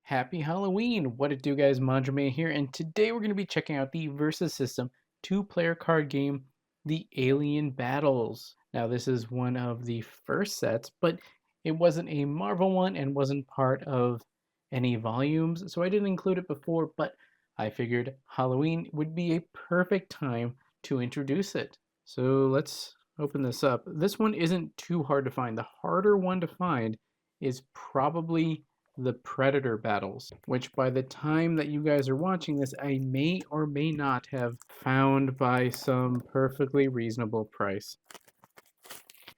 Happy Halloween! What it do, guys? Manjoume here, and today we're going to be checking out the Versus System two-player card game, The Alien Battles. Now, this is one of the first sets, but it wasn't a Marvel one and wasn't part of any volumes, so I didn't include it before, but I figured Halloween would be a perfect time to introduce it. So let's open this up. This one isn't too hard to find. The harder one to find is probably the Predator battles, which by the time that you guys are watching this, I may or may not have found by some perfectly reasonable price.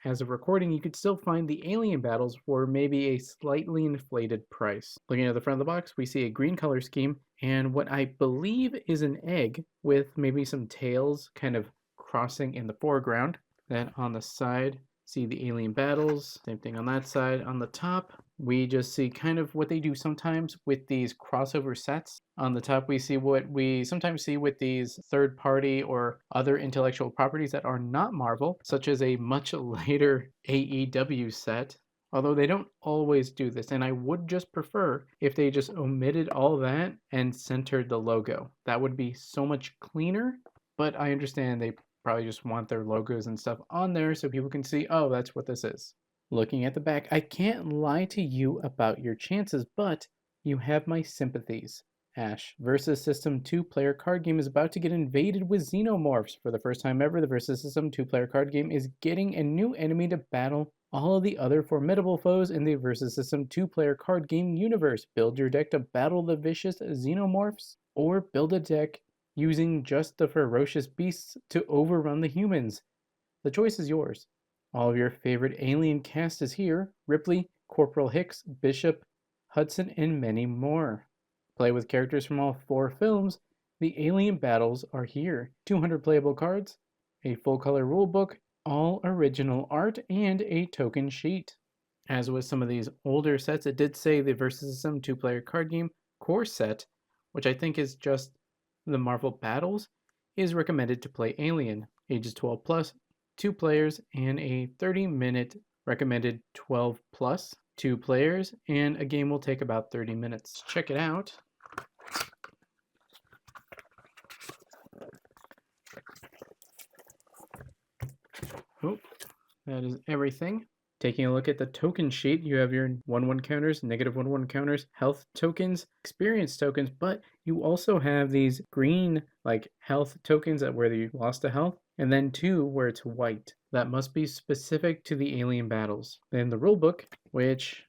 As of recording, you could still find the Alien battles for maybe a slightly inflated price. Looking at the front of the box, we see a green color scheme and what I believe is an egg with maybe some tails kind of crossing in the foreground. Then on the side, see the Alien battles, same thing on that side. On the top, we just see kind of what they do sometimes with these crossover sets. On the top, we see what we sometimes see with these third-party or other intellectual properties that are not Marvel, such as a much later AEW set. Although they don't always do this, and I would just prefer if they just omitted all that and centered the logo. That would be so much cleaner, but I understand they probably just want their logos and stuff on there so people can see, oh, that's what this is. Looking at the back, I can't lie to you about your chances, but you have my sympathies. Ash, Versus System 2-player card game is about to get invaded with xenomorphs. For the first time ever, the Versus System 2-player card game is getting a new enemy to battle all of the other formidable foes in the Versus System 2-player card game universe. Build your deck to battle the vicious xenomorphs, or build a deck using just the ferocious beasts to overrun the humans. The choice is yours. All of your favorite alien cast is here: Ripley, Corporal Hicks, Bishop, Hudson, and many more. Play with characters from all 4 films. The Alien Battles are here. 200 playable cards, a full-color rulebook, all original art, and a token sheet. As with some of these older sets, it did say the Versus System 2-player card game core set, which I think is just the Marvel Battles, is recommended to play Alien. Ages 12 plus, 2 players, and a 30-minute recommended 12 plus, 2 players, and a game will take about 30 minutes. Check it out. Oh, that is everything. Taking a look at the token sheet, you have your 1/1 counters, negative 1/1 counters, health tokens, experience tokens, but you also have these green like health tokens that where you lost a health, and then 2 where it's white. That must be specific to the alien battles. Then the rulebook, which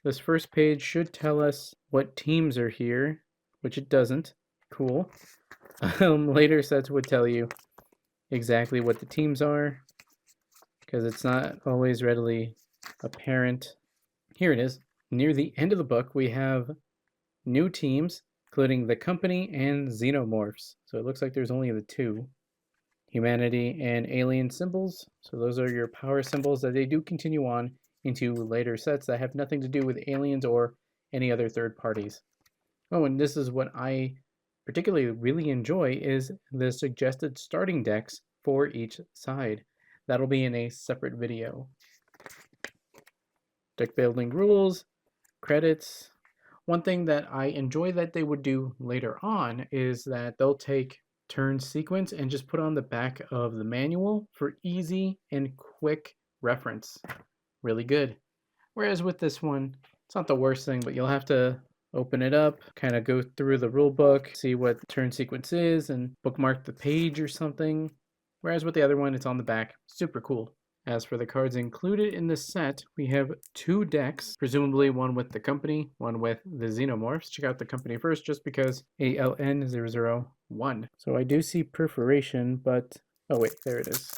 this first page should tell us what teams are here, which it doesn't. Cool. Later sets would tell you exactly what the teams are, because it's not always readily apparent. Here it is. Near the end of the book, we have new teams, including the Company and Xenomorphs. So it looks like there's only the 2. Humanity and alien symbols. So those are your power symbols that they do continue on into later sets that have nothing to do with aliens or any other third parties. Oh, and this is what I particularly really enjoy is the suggested starting decks for each side. That'll be in a separate video. Deck building rules, credits. One thing that I enjoy that they would do later on is that they'll take turn sequence and just put on the back of the manual for easy and quick reference. Really good. Whereas with this one, it's not the worst thing, but you'll have to open it up, kind of go through the rule book, see what turn sequence is, and bookmark the page or something. Whereas with the other one, it's on the back. Super cool. As for the cards included in this set, we have 2 decks, presumably one with the Company, one with the Xenomorphs. Check out the Company first, just because ALN001. So I do see perforation, but... oh wait, there it is.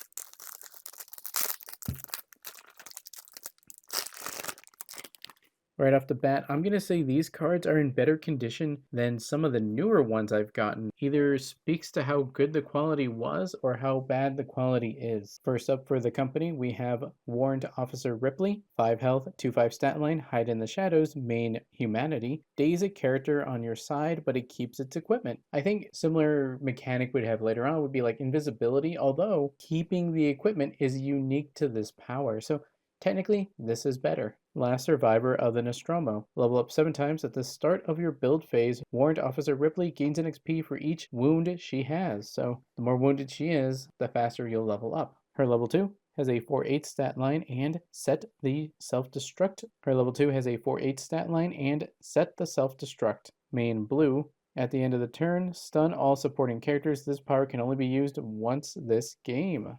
Right off the bat, I'm going to say these cards are in better condition than some of the newer ones I've gotten. Either speaks to how good the quality was or how bad the quality is. First up for the Company, we have Warrant Officer Ripley, 5 health, 2/5 stat line, hide in the shadows, main humanity. Daze a character on your side, but it keeps its equipment. I think similar mechanic we'd have later on would be like invisibility, although keeping the equipment is unique to this power. So Technically, this is better. Last survivor of the Nostromo. Level up 7 times at the start of your build phase. Warrant Officer Ripley gains an XP for each wound she has. So the more wounded she is, the faster you'll level up. Her level 2 has a 4/8 stat line and set the self-destruct. Her level 2 has a 4/8 stat line and set the self-destruct. Main blue. At the end of the turn, stun all supporting characters. This power can only be used once this game.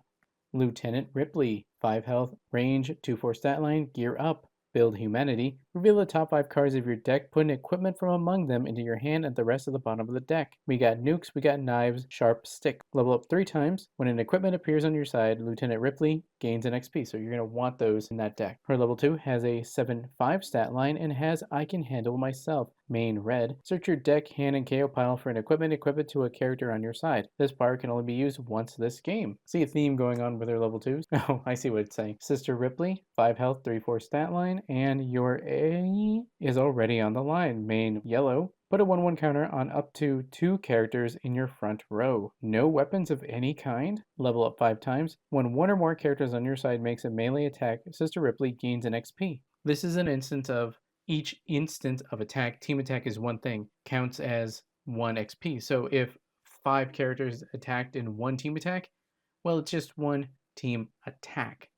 Lieutenant Ripley, 5 health, range, 2/4 stat line, gear up. Build Humanity. Reveal the top 5 cards of your deck, put an equipment from among them into your hand and the rest of the bottom of the deck. We got nukes, we got knives, sharp stick. Level up 3 times. When an equipment appears on your side, Lieutenant Ripley gains an XP, so you're going to want those in that deck. Her level 2 has a 7/5 stat line and has I Can Handle Myself. Main red. Search your deck, hand, and KO pile for an equipment equipped to a character on your side. This power can only be used once this game. See a theme going on with her level 2s? Oh, I see what it's saying. Sister Ripley, 5 health, 3/4 stat line, and your A is already on the line. Main yellow. Put a 1/1 counter on up to 2 characters in your front row. No weapons of any kind. Level up 5 times. When 1 or more characters on your side makes a melee attack, Sister Ripley gains an XP. This is an instance of each instant of attack, team attack is one thing, counts as 1 XP. So if 5 characters attacked in 1 team attack, well, it's just 1 team attack.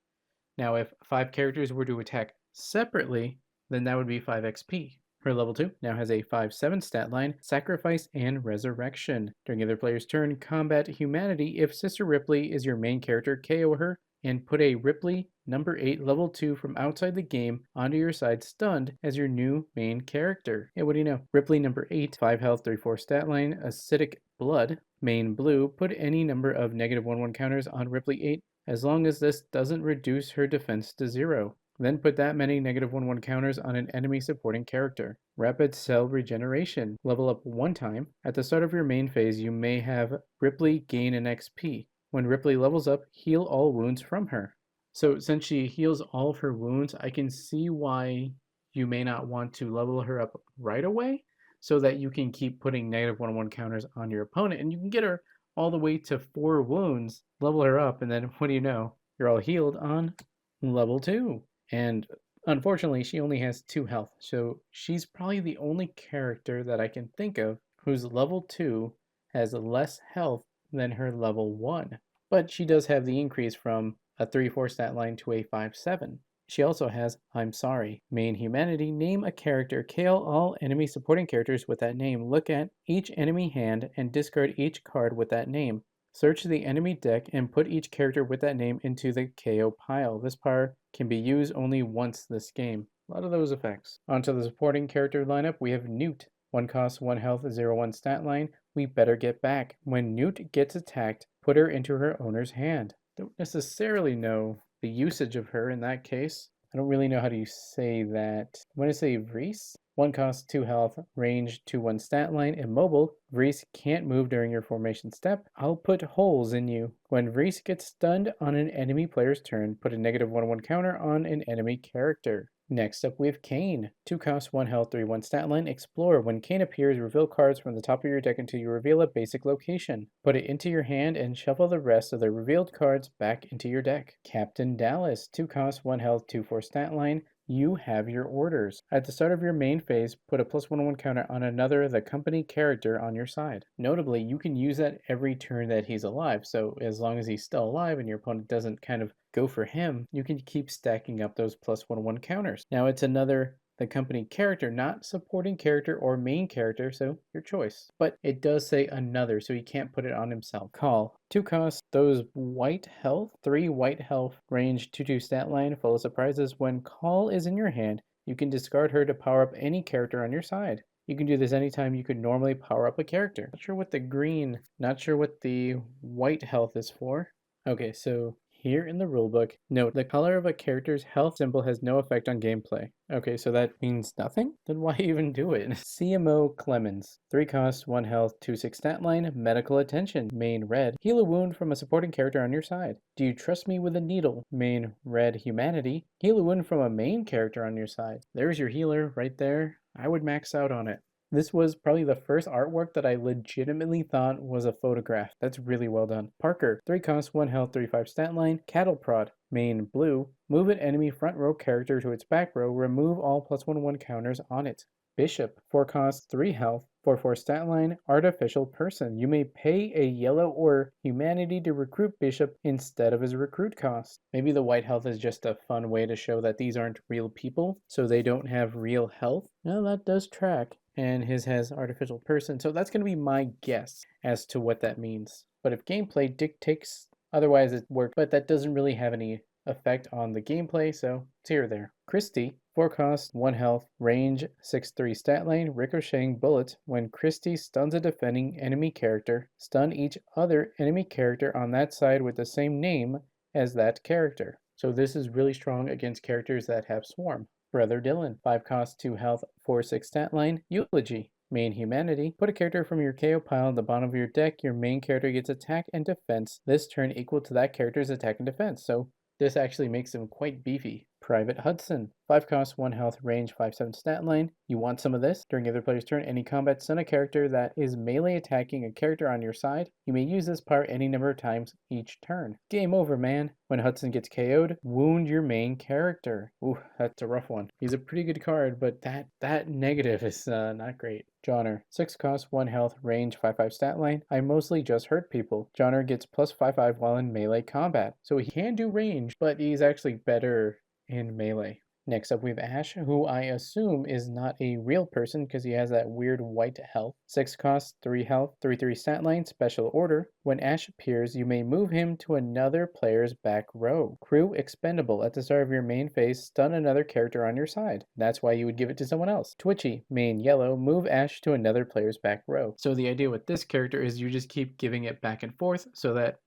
Now, if 5 characters were to attack separately, then that would be 5 XP. Her level 2 now has a 5/7 stat line, Sacrifice and Resurrection. During other player's turn, combat Humanity. If Sister Ripley is your main character, KO her and put a Ripley number 8 level 2 from outside the game onto your side stunned as your new main character. Yeah, what do you know? Ripley number 8, 5 health, 3/4 stat line, Acidic Blood. Main blue, put any number of -1/1 counters on Ripley 8 as long as this doesn't reduce her defense to 0. Then put that many -1/1 counters on an enemy supporting character. Rapid Cell Regeneration. Level up 1 time. At the start of your main phase, you may have Ripley gain an XP. When Ripley levels up, heal all wounds from her. So since she heals all of her wounds, I can see why you may not want to level her up right away so that you can keep putting -1/1 counters on your opponent and you can get her all the way to 4 wounds, level her up, and then what do you know? You're all healed on level 2. And unfortunately, she only has 2 health, so she's probably the only character that I can think of whose level 2 has less health than her level 1. But she does have the increase from a 3/4 stat line to a 5/7. She also has I'm Sorry. Main Humanity, name a character, KO all enemy supporting characters with that name. Look at each enemy hand and discard each card with that name. Search the enemy deck and put each character with that name into the KO pile. This power can be used only once this game. A lot of those effects. Onto the supporting character lineup, we have Newt. 1 cost, 1 health, 0/1 stat line. We better get back. When Newt gets attacked, put her into her owner's hand. Don't necessarily know the usage of her in that case. I don't really know how to say that. I'm going to say Vreese. 1 cost, 2 health, range, 2/1 stat line, immobile. Vreese can't move during your formation step. I'll put holes in you. When Vreese gets stunned on an enemy player's turn, put a -1/1 counter on an enemy character. Next up, we have Kane. 2 cost, 1 health, 3/1 stat line. Explore. When Kane appears, reveal cards from the top of your deck until you reveal a basic location. Put it into your hand and shuffle the rest of the revealed cards back into your deck. Captain Dallas. 2 cost, 1 health, 2/4 stat line. You have your orders. At the start of your main phase, put a +1/1 counter on another the company character on your side. Notably, you can use that every turn that he's alive, so as long as he's still alive and your opponent doesn't kind of go for him, you can keep stacking up those +1/1 counters. Now it's another the company character, not supporting character or main character, so your choice. But it does say another, so he can't put it on himself. Call. 2 costs, those white health, 3 white health, range 2/2 stat line, full of surprises. When Call is in your hand, you can discard her to power up any character on your side. You can do this anytime you could normally power up a character. Not sure what the green, not sure what the white health is for. Okay, so here in the rulebook, note the color of a character's health symbol has no effect on gameplay. Okay, so that means nothing? Then why even do it? CMO Clemens. 3 costs, 1 health, 2/6 stat line, medical attention. Main red. Heal a wound from a supporting character on your side. Do you trust me with a needle? Main red Humanity. Heal a wound from a main character on your side. There's your healer right there. I would max out on it. This was probably the first artwork that I legitimately thought was a photograph. That's really well done. Parker, 3 costs, 1 health, 3/5 stat line. Cattle Prod. main blue, move an enemy front row character to its back row, remove all +1/+1 counters on it. Bishop, 4 cost, 3 health, 4/4 stat line, artificial person. You may pay a yellow or humanity to recruit Bishop instead of his recruit cost. Maybe the white health is just a fun way to show that these aren't real people, so they don't have real health. No, that does track. And his has artificial person, so that's going to be my guess as to what that means. But if gameplay dictates otherwise, it works, but that doesn't really have any effect on the gameplay, so it's here or there. Christie, 4 cost, 1 health, range, 6/3 stat line, ricocheting bullets. When Christie stuns a defending enemy character, stun each other enemy character on that side with the same name as that character. So this is really strong against characters that have swarm. Brother Dylan, 5 cost, 2 health, 4/6 stat line, eulogy. Main humanity, put a character from your KO pile at the bottom of your deck. Your main character gets attack and defense this turn equal to that character's attack and defense. So this actually makes him quite beefy. Private Hudson, 5 cost, 1 health, range, 5/7 stat line. You want some of this? During the other player's turn, any combat stun a character that is melee attacking a character on your side. You may use this power any number of times each turn. Game over, man. When Hudson gets KO'd, wound your main character. Ooh, that's a rough one. He's a pretty good card, but that negative is not great. Johnner, 6 cost, 1 health, range, 5/5 stat line. I mostly just hurt people. Johnner gets +5/5 while in melee combat. So he can do range, but he's actually better in melee. Next up we have Ash, who I assume is not a real person because he has that weird white health. 6 cost, 3 health, 3/3 stat line, special order. When Ash appears, you may move him to another player's back row. Crew expendable. At the start of your main phase, stun another character on your side. That's why you would give it to someone else. Twitchy, main yellow, move Ash to another player's back row. So the idea with this character is you just keep giving it back and forth so that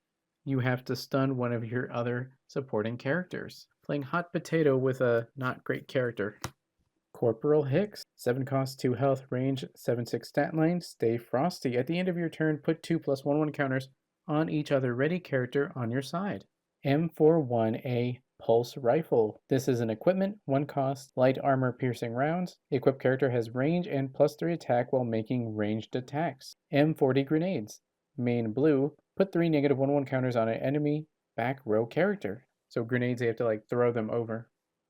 you have to stun one of your other supporting characters. Playing hot potato with a not great character. Corporal Hicks, 7 cost, 2 health, range, 7/6 stat line, stay frosty. At the end of your turn, put 2 +1/1 counters on each other ready character on your side. M41A Pulse Rifle. This is an equipment, 1 cost, light armor piercing rounds. Equipped character has range and +3 attack while making ranged attacks. M40 Grenades. Main blue, put 3 -1/1 counters on an enemy back row character. So grenades, they have to like throw them over.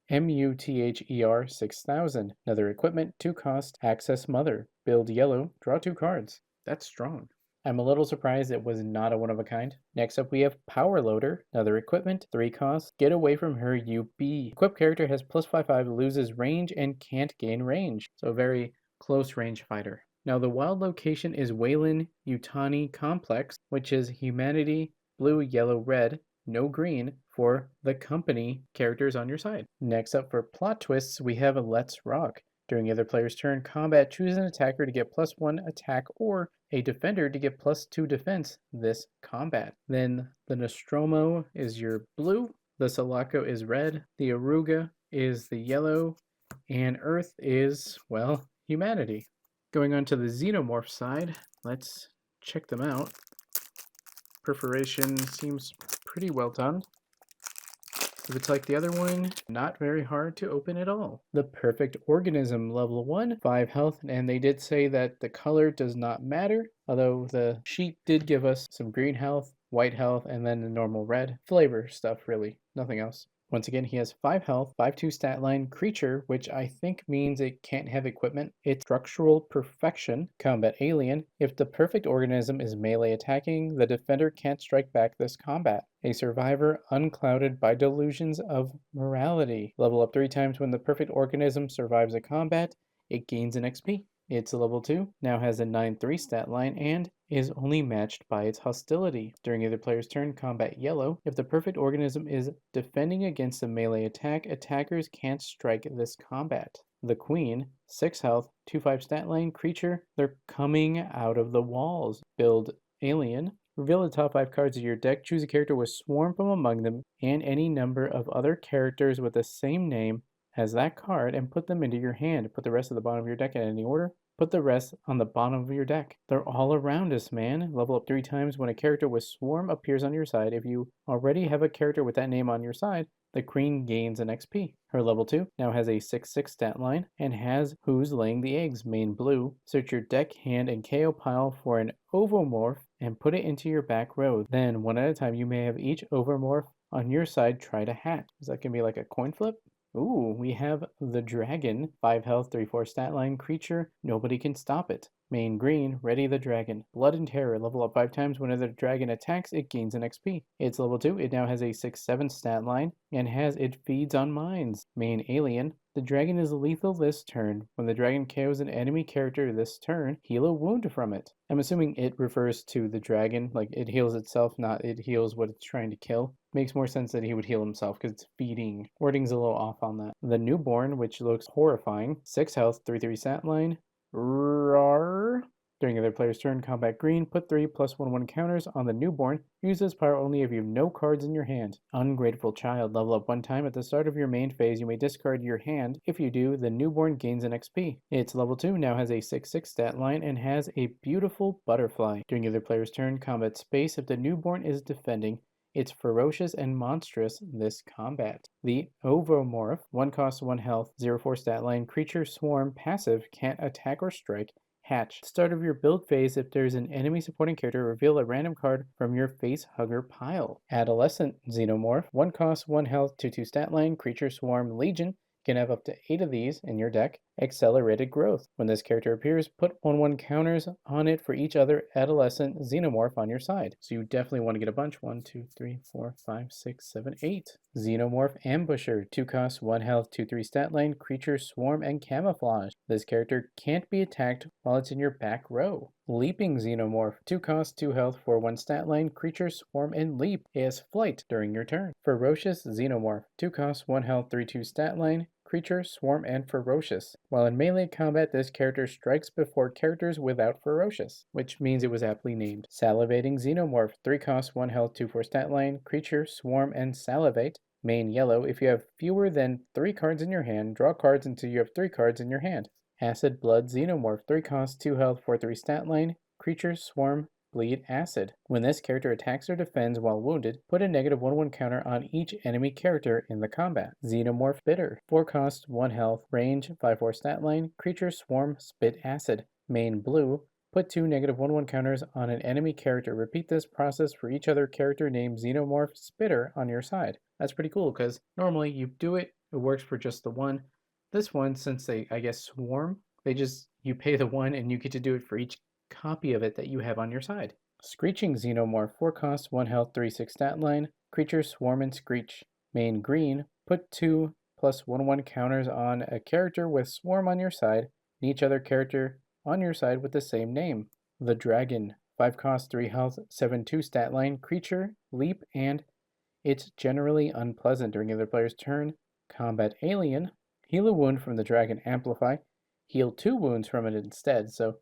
MUTHER 6000. Another equipment, 2 cost, access mother. Build yellow, draw 2 cards. That's strong. I'm a little surprised it was not a one of a kind. Next up we have Power Loader, another equipment, 3 cost, get away from her UB. Equipped character has +5/5, loses range and can't gain range. So very close range fighter. Now the wild location is Weyland-Yutani Complex, which is humanity, blue, yellow, red, no green for the company characters on your side. Next up for plot twists, we have a Let's Rock. During the other player's turn, combat, choose an attacker to get +1 attack or a defender to get +2 defense this combat. Then the Nostromo is your blue, the Sulaco is red, the Aruga is the yellow, and Earth is, well, humanity. Going on to the Xenomorph side, let's check them out. Perforation seems pretty well done. If it's like the other one, not very hard to open at all. The Perfect Organism, level 1, 5 health, and they did say that the color does not matter, although the sheet did give us some green health, white health, and then the normal red. Flavor stuff, really, nothing else. Once again, he has 5 health, 5/2 stat line, creature, which I think means it can't have equipment. It's structural perfection, combat alien. If the perfect organism is melee attacking, the defender can't strike back this combat. A survivor unclouded by delusions of morality. Level up 3 times when the perfect organism survives a combat, it gains an XP. It's a level 2, now has a 9/3 stat line, and is only matched by its hostility. During either player's turn, combat yellow. If the perfect organism is defending against a melee attack, attackers can't strike this combat. The Queen, 6 health, 2/5 stat line, creature. They're coming out of the walls. Build alien. Reveal the top 5 cards of your deck. Choose a character with swarm from among them and any number of other characters with the same name as that card and put them into your hand. Put the rest of the bottom of your deck in any order. Put the rest on the bottom of your deck. They're all around us, man. Level up 3 times when a character with swarm appears on your side. If you already have a character with that name on your side, the Queen gains an XP. Her level 2 now has a 6/6 stat line and has Who's Laying the Eggs, main blue. Search your deck, hand, and KO pile for an ovomorph and put it into your back row. Then, one at a time, you may have each ovomorph On your side, try to hatch. Is that going to be like a coin flip? Ooh, we have the dragon, 5 health, 3/4 stat line creature. Nobody can stop it. Main green, ready the dragon. Blood and terror, level up 5 times. Whenever the dragon attacks, it gains an XP. It's level 2. It now has a 6/7 stat line and it feeds on mines. Main alien, the dragon is lethal this turn. When the dragon KOs an enemy character this turn, heal a wound from it. I'm assuming it refers to the dragon, like it heals itself, not it heals what it's trying to kill. Makes more sense that he would heal himself because it's feeding. Wording's a little off on that. The newborn, which looks horrifying, 6 health, 3/3 stat line. Roar. During other player's turn, combat green, put 3 +1/1 counters on the newborn. Use this power only if you have no cards in your hand. Ungrateful child, level up 1 time. At the start of your main phase, you may discard your hand. If you do, the newborn gains an XP. It's level 2, now has a 6/6 stat line, and has a beautiful butterfly. During other player's turn, combat space. If the newborn is defending, it's ferocious and monstrous this combat. The Ovomorph, 1 cost, 1 health, 0/4 stat line, creature swarm, passive, can't attack or strike. Hatch. Start of your build phase, if there's an enemy supporting character, reveal a random card from your face hugger pile. Adolescent Xenomorph, 1 cost, 1 health, 2/2 stat line, creature swarm, legion. You can have up to 8 of these in your deck. Accelerated growth. When this character appears, put 1/1 counters on it for each other adolescent xenomorph on your side. So you definitely want to get a bunch. 1, 2, 3, 4, 5, 6, 7, 8. Xenomorph Ambusher. 2 costs, 1 health, 2/3 stat line, creature swarm, and camouflage. This character can't be attacked while it's in your back row. Leaping Xenomorph. 2 costs, 2 health, 4/1 stat line, creature swarm, and leap. It has flight during your turn. Ferocious Xenomorph. 2 costs, 1 health, 3/2 stat line, creature, swarm, and ferocious. While in melee combat, this character strikes before characters without ferocious, which means it was aptly named. Salivating Xenomorph, 3 costs, 1 health, 2/4 stat line, creature, swarm, and salivate. Main yellow, if you have fewer than 3 cards in your hand, draw cards until you have 3 cards in your hand. Acid Blood Xenomorph, 3 costs, 2 health, 4/3 stat line, creature, swarm, bleed acid. When this character attacks or defends while wounded, put a -1/1 counter on each enemy character in the combat. Xenomorph Bitter, 4 cost, 1 health, range, 5/4 stat line, creature, swarm, spit acid. Main blue, put 2 -1/1 counters on an enemy character. Repeat this process for each other character named Xenomorph Spitter on your side. That's pretty cool because normally you do it, it works for just the one. This one, since they, I guess, swarm, you pay the 1 and you get to do it for each copy of it that you have on your side. Screeching Xenomorph, 4 costs, 1 health, 3/6 stat line, creature, swarm, and screech. Main green, put 2 +1/1 counters on a character with swarm on your side and each other character on your side with the same name. The Dragon, 5 costs, 3 health, 7/2 stat line, creature, leap, and it's generally unpleasant during other player's turn. Combat Alien, heal a wound from the dragon, amplify, heal 2 wounds from it instead. So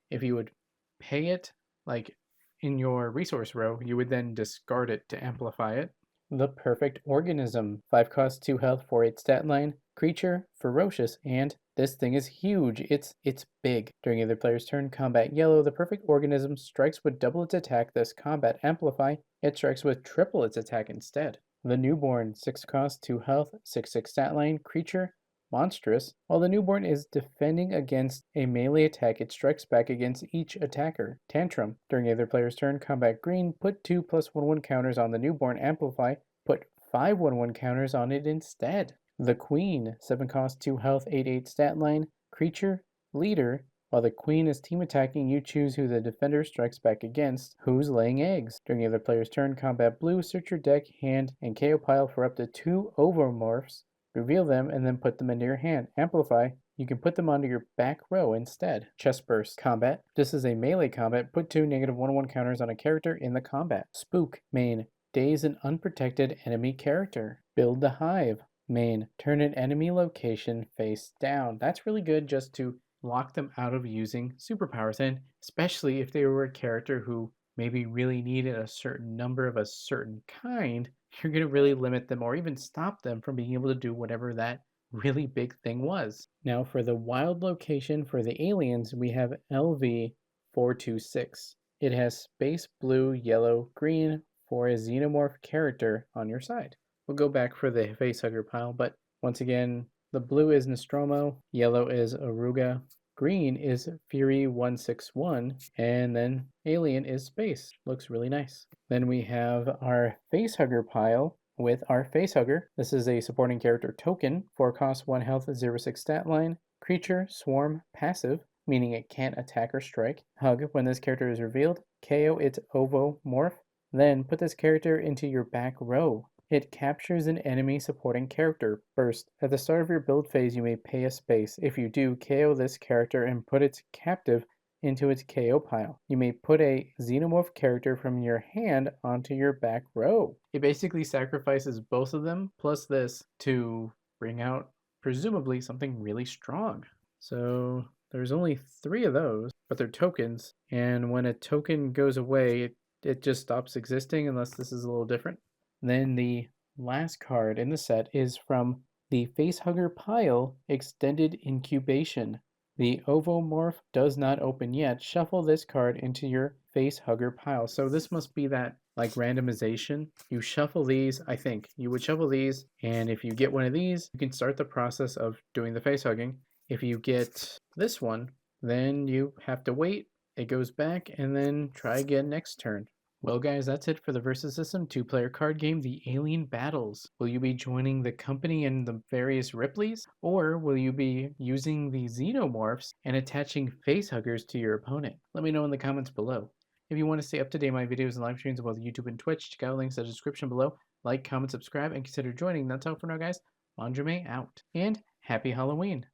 if you would pay it, like in your resource row, you would then discard it to amplify it. The Perfect Organism, 5 costs, 2 health, 4/8 stat line, creature, ferocious, and this thing is huge. It's big. During either player's turn, combat yellow, the Perfect Organism strikes with double its attack, thus combat amplify. It strikes with triple its attack instead. The Newborn, 6 costs, 2 health, 6/6 stat line, creature, monstrous. While the newborn is defending against a melee attack, it strikes back against each attacker. Tantrum. During either player's turn, combat green, put 2 +1/1 counters on the newborn, amplify, put 5 1/1 counters on it instead. The Queen, 7 cost, 2 health, 8/8 stat line, creature, leader. While the queen is team attacking, you choose who the defender strikes back against. Who's laying eggs? During the other player's turn, combat blue, search your deck, hand, and KO pile for up to 2 ovomorphs. Reveal them and then put them into your hand. Amplify, you can put them onto your back row instead. Chest Burst. Combat. This is a melee combat. Put 2 -1/1 counters on a character in the combat. Spook. Main. Daze an unprotected enemy character. Build the Hive. Main. Turn an enemy location face down. That's really good just to lock them out of using superpowers, and especially if they were a character who maybe really needed a certain number of a certain kind, you're going to really limit them or even stop them from being able to do whatever that really big thing was. Now for the wild location for the aliens, we have LV426. It has space blue, yellow, green for a xenomorph character on your side. We'll go back for the facehugger pile, but once again, the blue is Nostromo, yellow is Aruga, green is Fury 161, and then alien is space. Looks really nice. Then we have our facehugger pile, with our Facehugger. This is a supporting character token, 4 cost, 1 health, 0/6 stat line, creature, swarm, passive, meaning it can't attack or strike. Hug, when this character is revealed, KO its ovomorph, then put this character into your back row. It captures an enemy supporting character first. At the start of your build phase, you may pay a space. If you do, KO this character and put its captive into its KO pile. You may put a xenomorph character from your hand onto your back row. It basically sacrifices both of them plus this to bring out presumably something really strong. So there's only 3 of those, but they're tokens, and when a token goes away, it just stops existing unless this is a little different. Then the last card in the set is from the Facehugger pile Extended Incubation. The Ovomorph does not open yet. Shuffle this card into your Facehugger pile. So this must be that like randomization. You shuffle these, I think. You would shuffle these, and if you get one of these, you can start the process of doing the face hugging. If you get this one, then you have to wait. It goes back, and then try again next turn. Well, guys, that's it for the Versus System 2-player card game, The Alien Battles. Will you be joining the company and the various Ripleys, or will you be using the Xenomorphs and attaching facehuggers to your opponent? Let me know in the comments below. If you want to stay up to date on my videos and live streams on both YouTube and Twitch, check out links in the description below. Like, comment, subscribe, and consider joining. That's all for now, guys. Manjoume out, and happy Halloween!